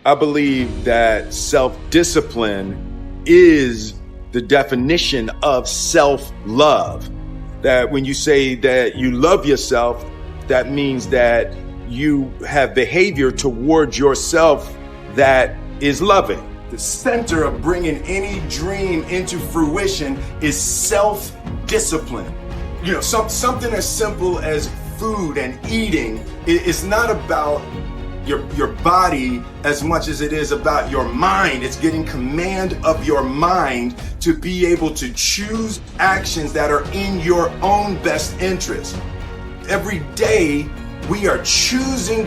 I believe that self-discipline is the definition of self-love. That when you say that you love yourself, that means that you have behavior towards yourself that is loving. The center of bringing any dream into fruition is self-discipline. You know, something as simple as food and eating is not about your body as much as it is about your mind. It's getting command of your mind to be able to choose actions that are in your own best interest. Every day we are choosing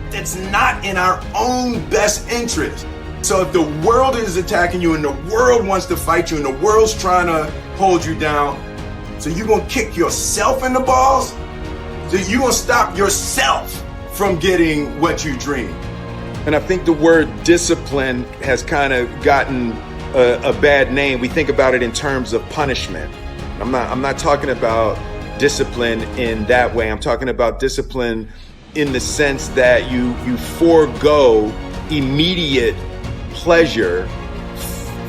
that's not in our own best interest. So if the world is attacking you and the world wants to fight you and the world's trying to hold you down, so you're gonna kick yourself in the balls? So you're gonna stop yourself from getting what you dream. And I think the word discipline has kind of gotten a bad name. We think about it in terms of punishment. I'm not talking about discipline in that way. I'm talking about discipline in the sense that you forego immediate pleasure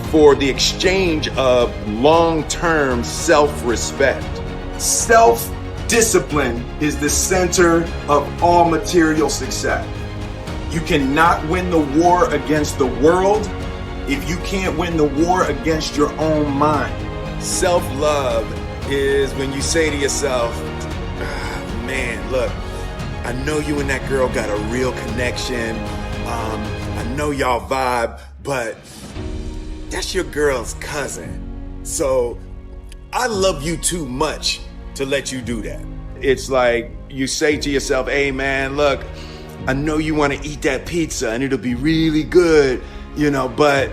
for the exchange of long-term self-respect. Self-discipline is the center of all material success. You cannot win the war against the world if you can't win the war against your own mind. Self-love is when you say to yourself, man, look, I know you and that girl got a real connection. I know y'all vibe, but that's your girl's cousin. So I love you too much to let you do that. It's like you say to yourself, hey man, look, I know you want to eat that pizza and it'll be really good, you know, but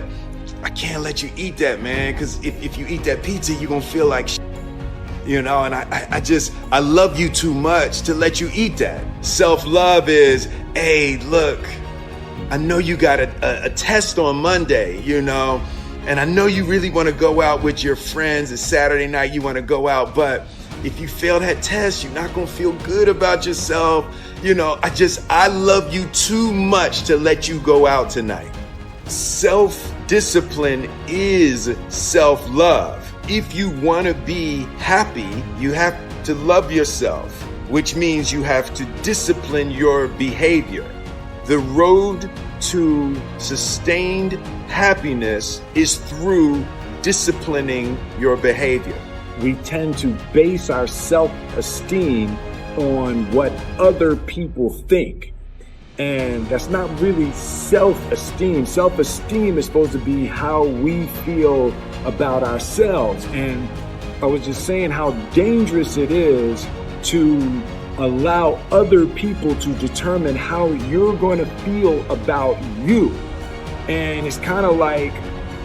I can't let you eat that, man, because if you eat that pizza, you're going to feel like shit, you know, and I love you too much to let you eat that. Self-love is, hey, look, I know you got a test on Monday, you know, and I know you really want to go out with your friends. It's Saturday night, you want to go out, but if you fail that test, you're not going to feel good about yourself. You know, I love you too much to let you go out tonight. Self-discipline is self-love. If you want to be happy, you have to love yourself, which means you have to discipline your behavior. The road to sustained happiness is through disciplining your behavior. We tend to base our self-esteem on what other people think. And that's not really self-esteem. Self-esteem is supposed to be how we feel about ourselves. And I was just saying how dangerous it is to allow other people to determine how you're going to feel about you. And it's kind of like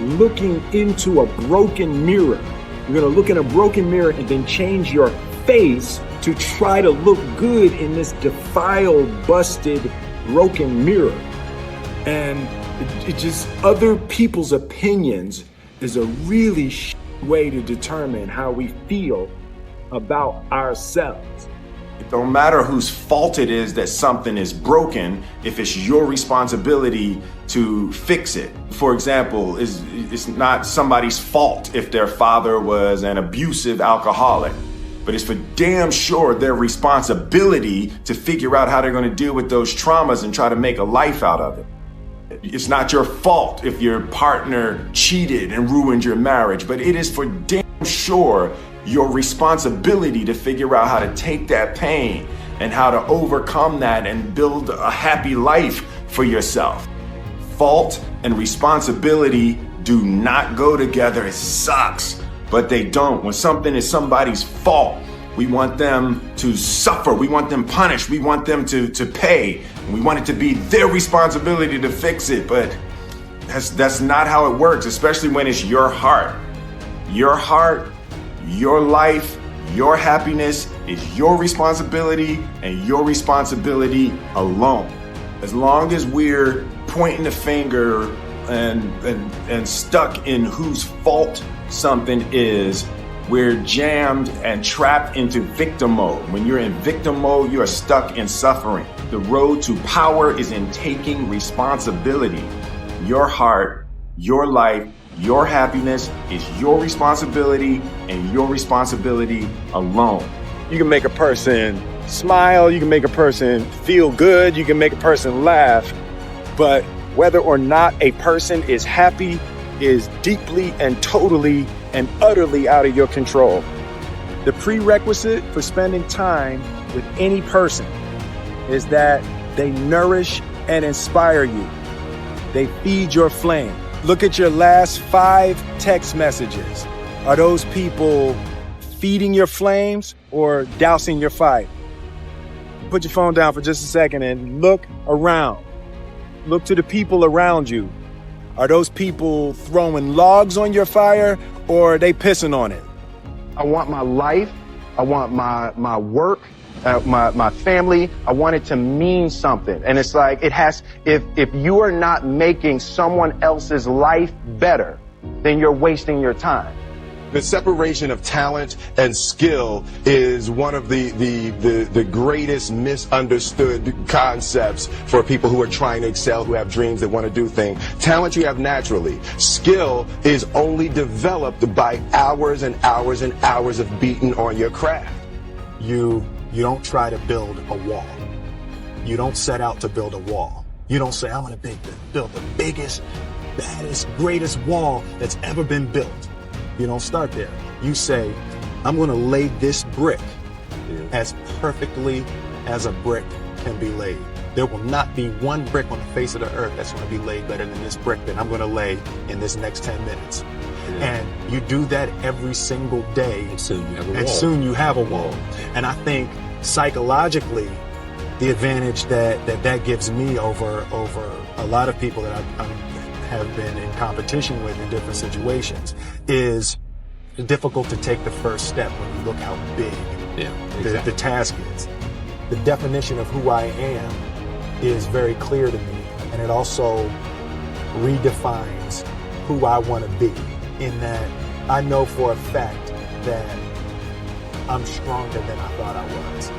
looking into a broken mirror. You're going to look in a broken mirror and then change your face to try to look good in this defiled, busted, broken mirror. And it just, other people's opinions is a really way to determine how we feel about ourselves. It don't matter whose fault it is that something is broken if it's your responsibility to fix it. For example, it's not somebody's fault if their father was an abusive alcoholic, but it's for damn sure their responsibility to figure out how they're going to deal with those traumas and try to make a life out of it. It's not your fault if your partner cheated and ruined your marriage, but it is for damn sure your responsibility to figure out how to take that pain and how to overcome that and build a happy life for yourself. Fault and responsibility do not go together. It sucks, but they don't. When something is somebody's fault, we want them to suffer. We want them punished. We want them to pay. And we want it to be their responsibility to fix it, but that's not how it works, especially when it's your heart. Your heart, your life, your happiness is your responsibility and your responsibility alone. As long as we're pointing the finger and stuck in whose fault something is, we're jammed and trapped into victim mode. When you're in victim mode, you are stuck in suffering. The road to power is in taking responsibility. Your heart, your life, your happiness is your responsibility and your responsibility alone. You can make a person smile, you can make a person feel good, you can make a person laugh, but whether or not a person is happy is deeply and totally and utterly out of your control. The prerequisite for spending time with any person is that they nourish and inspire you. They feed your flame. Look at your last 5 text messages. Are those people feeding your flames or dousing your fire? Put your phone down for just a second and look around. Look to the people around you. Are those people throwing logs on your fire or are they pissing on it? I want my life, I want my work, my family, I want it to mean something. And it's like, if you are not making someone else's life better, then you're wasting your time. The separation of talent and skill is one of the greatest misunderstood concepts for people who are trying to excel, who have dreams, that want to do things. Talent you have naturally. Skill is only developed by hours and hours and hours of beating on your craft. You don't try to build a wall. You don't set out to build a wall. You don't say, I'm going to build the biggest, baddest, greatest wall that's ever been built. You don't start there. You say, I'm going to lay this brick as perfectly as a brick can be laid. There will not be one brick on the face of the earth that's going to be laid better than this brick that I'm going to lay in this next 10 minutes. And you do that every single day. And soon you have a wall. And I think psychologically, the advantage that gives me over a lot of people that I have been in competition with in different situations is difficult to take the first step when you look how big the task is. The definition of who I am is very clear to me, and it also redefines who I want to be, in that I know for a fact that I'm stronger than I thought I was.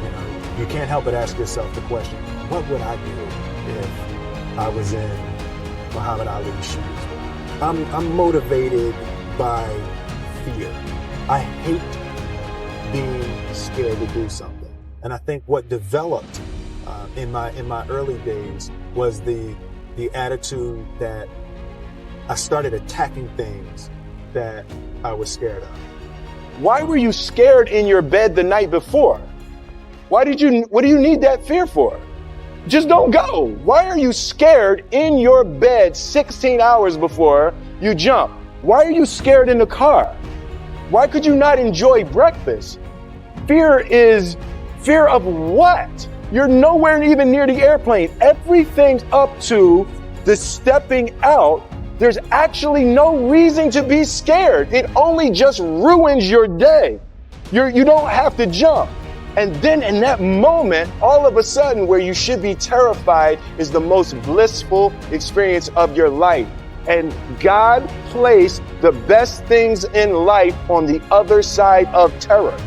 You know, you can't help but ask yourself the question, what would I do if I was in Muhammad Ali's shoes? I'm motivated by fear. I hate being scared to do something. And I think what developed in my early days was the attitude that I started attacking things that I was scared of. Why were you scared in your bed the night before? What do you need that fear for? Just don't go. Why are you scared in your bed 16 hours before you jump? Why are you scared in the car? Why could you not enjoy breakfast? Fear of what? You're nowhere even near the airplane. Everything up to the stepping out, there's actually no reason to be scared. It only just ruins your day. You don't have to jump. And then in that moment, all of a sudden, where you should be terrified is the most blissful experience of your life. And God placed the best things in life on the other side of terror.